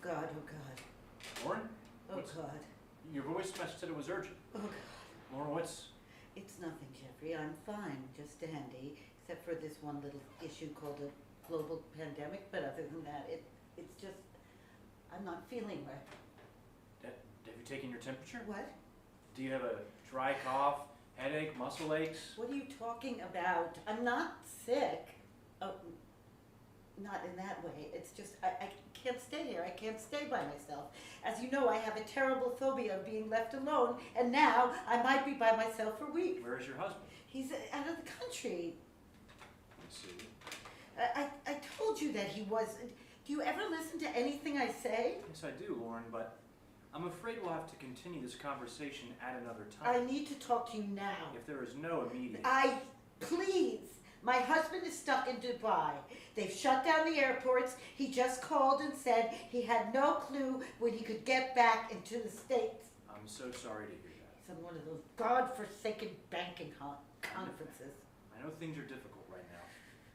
God, oh God. Lauren? Oh God. Your voice message said it was urgent. Oh God. Lauren, what's... It's nothing, Jeffrey. I'm fine, just dandy, except for this one little issue called a global pandemic. But other than that, it's just, I'm not feeling right. Have you taken your temperature? What? Do you have a dry cough, headache, muscle aches? What are you talking about? I'm not sick. Oh, not in that way. It's just, I can't stay here. I can't stay by myself. As you know, I have a terrible phobia of being left alone, and now I might be by myself for weeks. Where is your husband? He's out of the country. I see. I told you that he was. Do you ever listen to anything I say? Yes, I do, Lauren, but I'm afraid we'll have to continue this conversation at another I time. need to talk to you now. If there is no immediate... Please. My husband is stuck in Dubai. They've shut down the airports. He just called and said he had no clue when he could get back into the States. I'm so sorry to hear that. It's on one of those godforsaken banking conferences. I know things are difficult right now.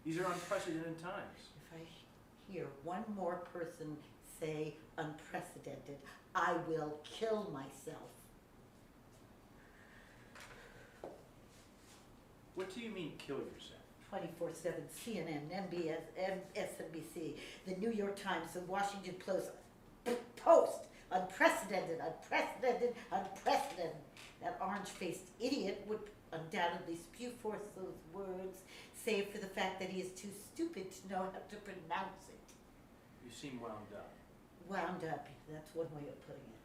These are unprecedented times. If I hear one more person say unprecedented, I will kill myself. What do you mean, kill yourself? 24/7, CNN, MBS, MSNBC, the New York Times, the Washington Post. Unprecedented, unprecedented, unprecedented. That orange-faced idiot would undoubtedly spew forth those words, save for the fact that he is too stupid to know how to pronounce it. You seem wound up. Wound up, that's one way of putting it.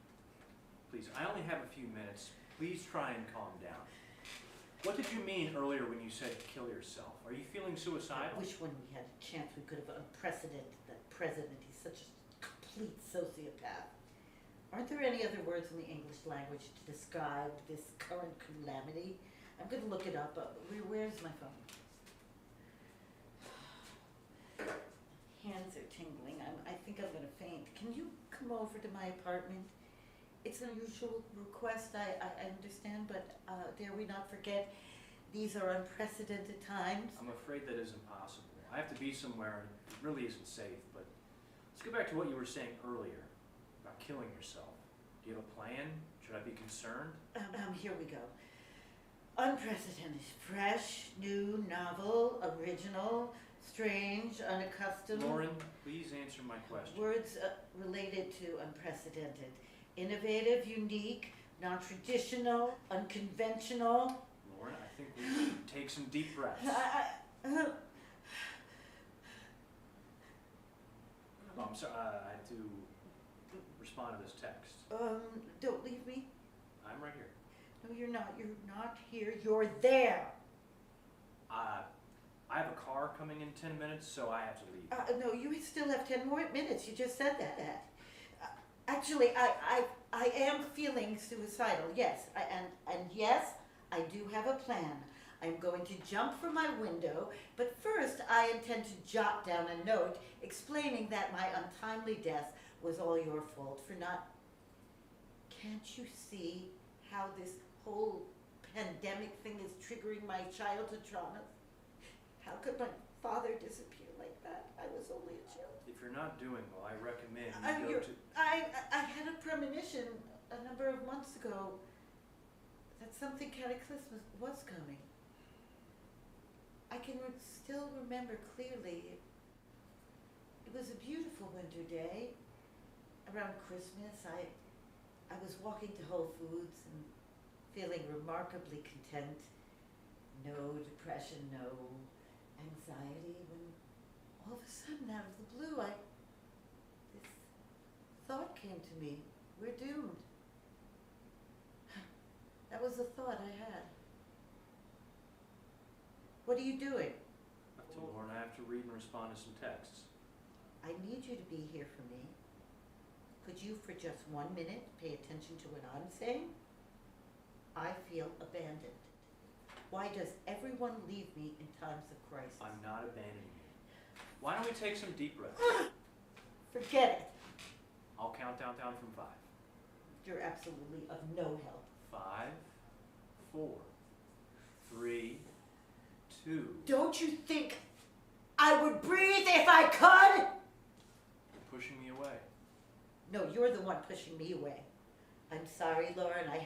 Please, I only have a few minutes. Please try and calm down. What did you mean earlier when you said kill yourself? Are you feeling suicidal? I wish when we had a chance we could have unprecedented that president. He's such a complete sociopath. Aren't there any other words in the English language to describe this current calamity? I'm going to look it up. Where's my phone? Hands are tingling. I think I'm going to faint. Can you come over to my apartment? It's an unusual request, I understand, but dare we not forget, these are unprecedented times. I'm afraid that isn't possible. I have to be somewhere and it really isn't safe, but let's go back to what you were saying earlier about killing yourself. Do you have a plan? Should I be concerned? Here we go. Unprecedented, fresh, new, novel, original, strange, unaccustomed. Lauren, please answer my question. Words related to unprecedented. Innovative, unique, non-traditional, unconventional. Lauren, I think we should take some deep breaths. Oh, I'm sorry, I have to respond to this text. Don't leave me. I'm right here. No, you're not. You're not here. You're there. I have a car coming in 10 minutes, so I have to leave. No, you still have 10 more minutes. You just said that. Actually, I am feeling suicidal, yes. And yes, I do have a plan. I'm going to jump from my window, but first I intend to jot down a note explaining that my untimely death was all your fault for not... Can't you see how this whole pandemic thing is triggering my childhood traumas? How could my father disappear like that? I was only a child. If you're not doing well, I recommend you go to... I had a premonition a number of months ago that something cataclysmic was coming. I can still remember clearly. It was a beautiful winter day. Around Christmas, I was walking to Whole Foods and feeling remarkably content. No depression, no anxiety, when all of a sudden, out of the blue, this thought came to me. We're doomed. That was the thought I had. What are you doing? Lauren, I have to read and respond to some texts. I need you to be here for me. Could you, for just 1 minute, pay attention to what I'm saying? I feel abandoned. Why does everyone leave me in times of crisis? I'm not abandoning you. Why don't we take some deep breaths? Forget it. I'll count down from 5. You're absolutely of no help. 5, 4, 3, 2. Don't you think I would breathe if I could? You're pushing me away. No, you're the one pushing me away. I'm sorry, Lauren, I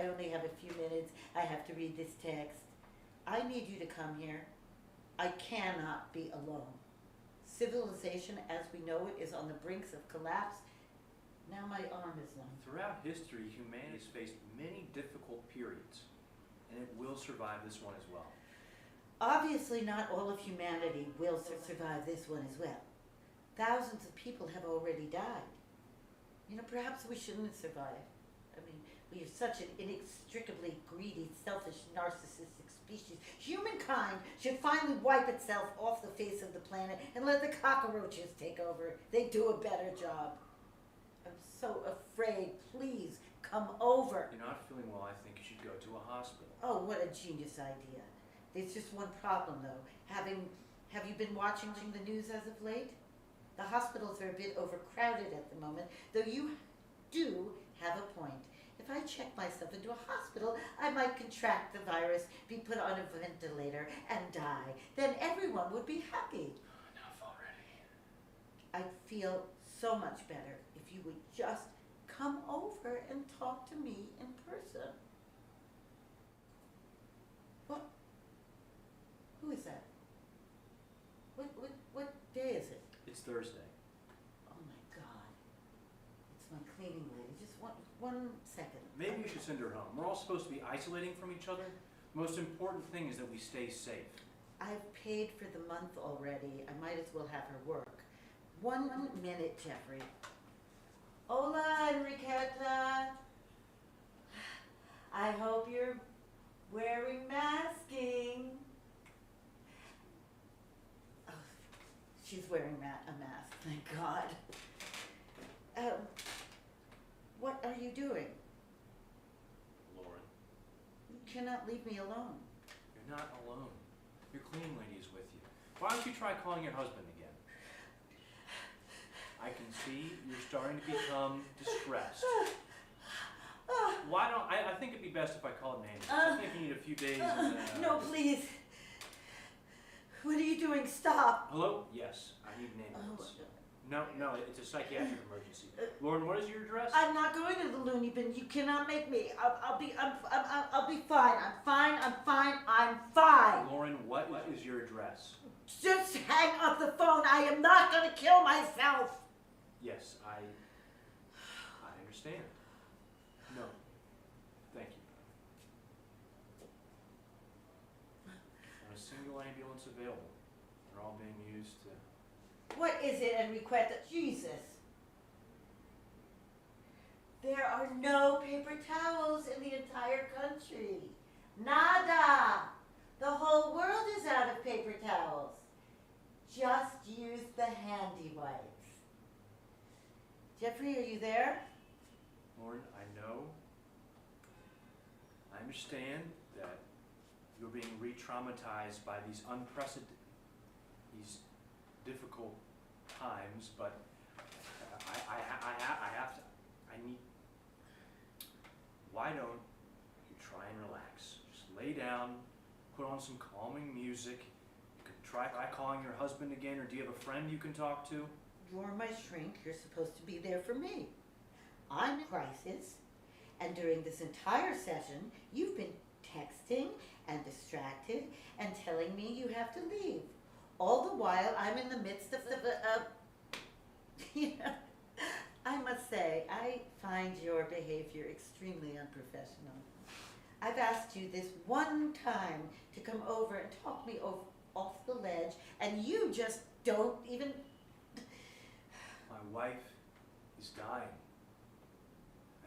only have a few minutes. I have to read this text. I need you to come here. I cannot be alone. Civilization as we know it is on the brinks of collapse. Now my arm is numb. Throughout history, humanity has faced many difficult periods, and it will survive this one as well. Obviously, not all of humanity will survive this one as well. Thousands of people have already died. Perhaps we shouldn't have survived. I mean, we are such an inextricably greedy, selfish, narcissistic species. Humankind should finally wipe itself off the face of the planet and let the cockroaches take over. They do a better job. I'm so afraid. Please, come over. You're not feeling well. I think you should go to a hospital. Oh, what a genius idea. There's just one problem, though. Have you been watching the news as of late? The hospitals are a bit overcrowded at the moment, though you do have a point. If I check myself into a hospital, I might contract the virus, be put on a ventilator, and die. Then everyone would be happy. Enough already. I'd feel so much better if you would just come over and talk to me in person. What? Who is that? What day is it? It's Thursday. Oh my God. It's my cleaning lady. Just one second. Maybe you should send her home. We're all supposed to be isolating from each other. The most important thing is that we stay safe. I've paid for the month already. I might as well have her work. 1 minute, Jeffrey. Hola, Enriqueta. I hope you're wearing masking. Oh, she's wearing a mask, thank God. What are you doing? Lauren, You cannot leave me alone. you're not alone. Your cleaning lady is with you. Why don't you try calling your husband again? I can see you're starting to become distressed. Why don't I think it'd be best if I call an ambulance. I think you need a few days. No, please. What are you doing? Stop. Hello? Yes, I need an ambulance. No, it's a psychiatric emergency. Lauren, what is your address? I'm not going to the loony bin. You cannot make me. I'll be fine. I'm fine. Lauren, what is your address? Just hang up the phone. I am not going to kill myself. Yes, I understand. No, thank you. Not a single ambulance available. They're all being used to... What is it, Enriqueta? Jesus. There are no paper towels in the entire country. Nada. The whole world is out of paper towels. Just use the handy wipes. Jeffrey, are you there? Lauren, I understand that you're being re-traumatized by these difficult times, but why don't you try and relax? Just lay down, put on some calming music. You could try calling your husband again, or do you have a friend you can talk to? You're my shrink. You're supposed to be there for me. I'm in crisis, and during this entire session, you've been texting and distracted and telling me you have to leave. All the while, I'm in the midst of I must say, I find your behavior extremely unprofessional. I've asked you this one time to come over and talk me off the ledge, and you just don't even... My wife is dying.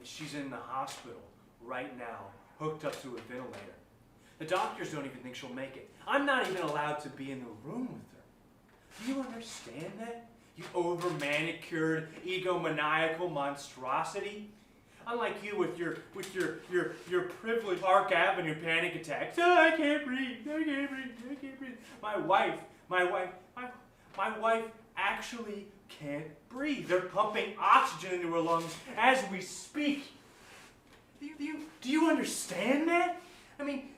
She's in the hospital right now, hooked up to a ventilator. The doctors don't even think she'll make it. I'm not even allowed to be in the room with her. Do you understand that? You over-manicured, egomaniacal monstrosity? Unlike you with your privileged Park Avenue panic attacks. Oh, I can't breathe. My wife actually can't breathe. They're pumping oxygen into her lungs as we speak. Do you understand that? I mean,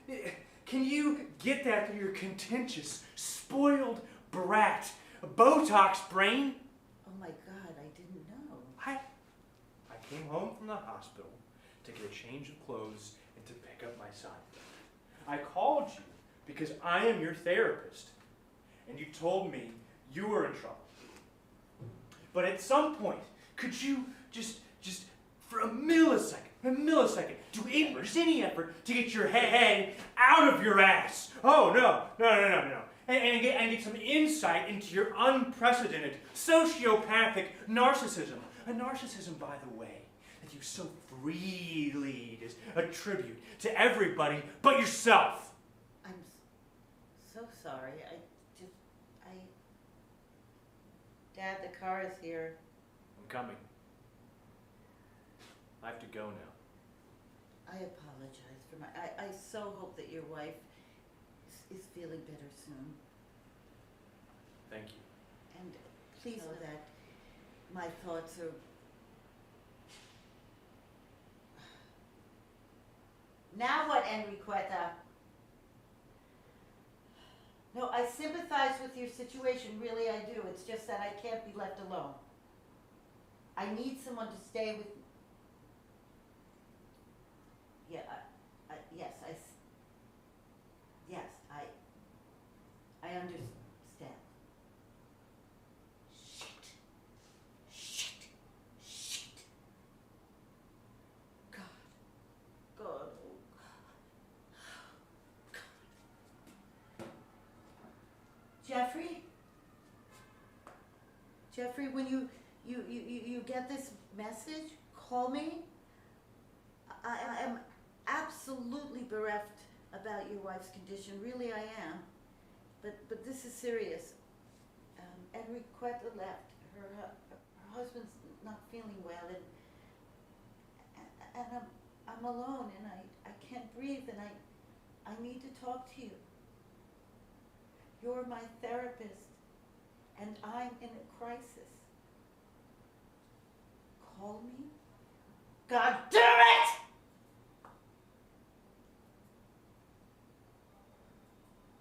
can you get that through your contentious, spoiled brat, Botox brain? Oh my God, I didn't know. came home from the hospital to get a change of clothes and to pick up my son. I called you because I am your therapist, and you told me you were in trouble. But at some point, could you just for a millisecond, do any effort to get your head out of your ass? Oh, no. And get some insight into your unprecedented sociopathic narcissism. A narcissism, by the way, that you so freely attribute to everybody but yourself. I'm so sorry. Dad, the car is here. I'm coming. I have to go now. I apologize for I so hope that your wife is feeling better soon. Thank you. And please know that my thoughts are... Now what, Enriqueta? No, I sympathize with your situation, really I do. It's just that I can't be left alone. I need someone to stay with me. Yeah, I understand. Shit. God, oh God. Jeffrey, when you get this message, call me. I am absolutely bereft about your wife's condition. Really, I am. But this is serious. Enriqueta left. Her husband's not feeling well, and I'm alone, and I can't breathe, and I need to talk to you. You're my therapist, and I'm in a crisis. Call me. God damn!